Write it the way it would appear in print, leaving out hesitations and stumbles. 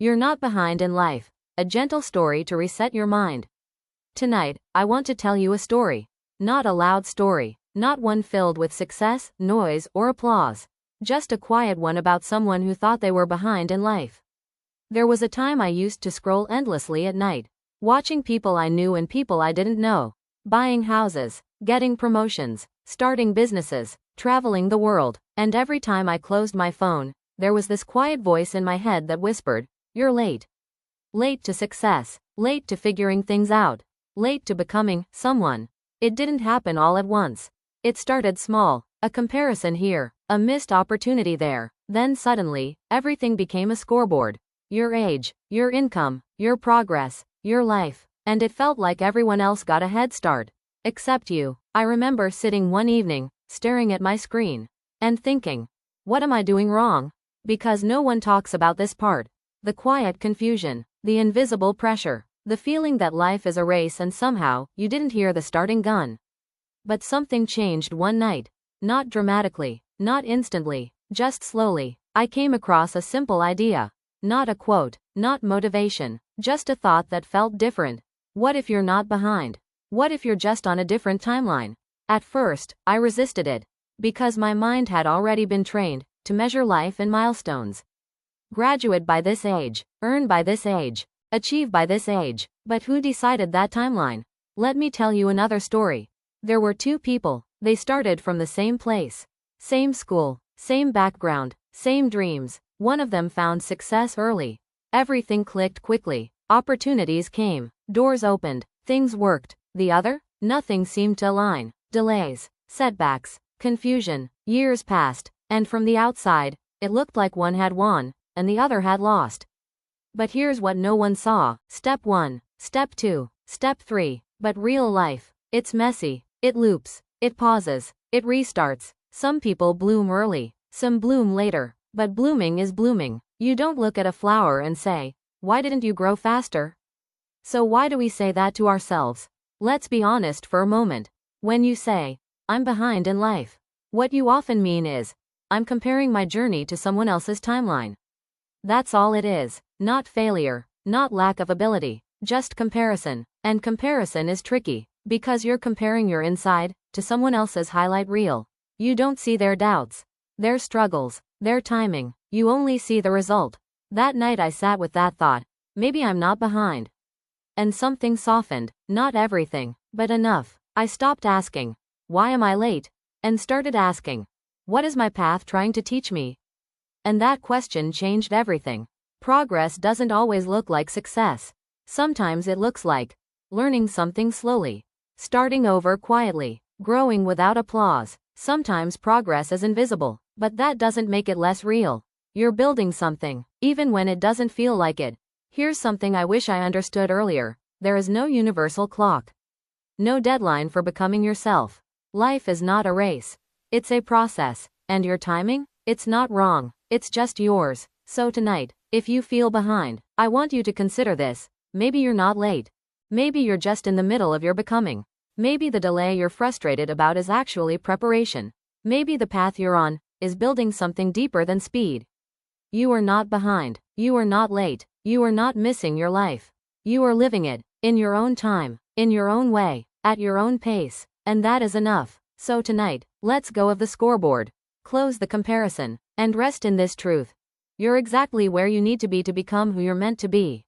You're not behind in life. A gentle story to reset your mind. Tonight, I want to tell you a story. Not a loud story. Not one filled with success, noise, or applause. Just a quiet one about someone who thought they were behind in life. There was a time I used to scroll endlessly at night, watching people I knew and people I didn't know, buying houses, getting promotions, starting businesses, traveling the world, and every time I closed my phone, there was this quiet voice in my head that whispered, "You're late. Late to success, late to figuring things out, late to becoming someone." It didn't happen all at once. It started small, a comparison here, a missed opportunity there. Then suddenly, everything became a scoreboard. Your age, your income, your progress, your life. And it felt like everyone else got a head start. Except you. I remember sitting one evening, staring at my screen, and thinking, what am I doing wrong? Because no one talks about this part. The quiet confusion, the invisible pressure, the feeling that life is a race and somehow, you didn't hear the starting gun. But something changed one night. Not dramatically, not instantly, just slowly. I came across a simple idea. Not a quote, not motivation, just a thought that felt different. What if you're not behind? What if you're just on a different timeline? At first, I resisted it. Because my mind had already been trained to measure life in milestones. Graduate by this age, earn by this age, achieve by this age. But who decided that timeline? Let me tell you another story. There were two people. They started from the same place. Same school, same background, same dreams. One of them found success early. Everything clicked quickly. Opportunities came. Doors opened. Things worked. The other? Nothing seemed to align. Delays, setbacks, confusion. Years passed, and from the outside, it looked like one had won, and the other had lost. But here's what no one saw. Step 1, Step 2, Step 3. But real life, it's messy. It loops. It pauses. It restarts. Some people bloom early. Some bloom later. But blooming is blooming. You don't look at a flower and say, why didn't you grow faster? So why do we say that to ourselves? Let's be honest for a moment. When you say, I'm behind in life, what you often mean is, I'm comparing my journey to someone else's timeline. That's all it is. Not failure, not lack of ability, just comparison. And comparison is tricky, because you're comparing your inside to someone else's highlight reel. You don't see their doubts, their struggles, their timing. You only see the result. That night I sat with that thought, maybe I'm not behind. And something softened, not everything, but enough. I stopped asking, why am I late? And started asking, what is my path trying to teach me? And that question changed everything. Progress doesn't always look like success. Sometimes it looks like learning something slowly, starting over quietly, growing without applause. Sometimes progress is invisible, but that doesn't make it less real. You're building something, even when it doesn't feel like it. Here's something I wish I understood earlier. There is no universal clock. No deadline for becoming yourself. Life is not a race. It's a process. And your timing? It's not wrong. It's just yours. So tonight, if you feel behind, I want you to consider this. Maybe you're not late. Maybe you're just in the middle of your becoming. Maybe the delay you're frustrated about is actually preparation. Maybe the path you're on is building something deeper than speed. You are not behind. You are not late. You are not missing your life. You are living it, in your own time, in your own way, at your own pace. And that is enough. So tonight, let's go of the scoreboard. Close the comparison, and rest in this truth. You're exactly where you need to be to become who you're meant to be.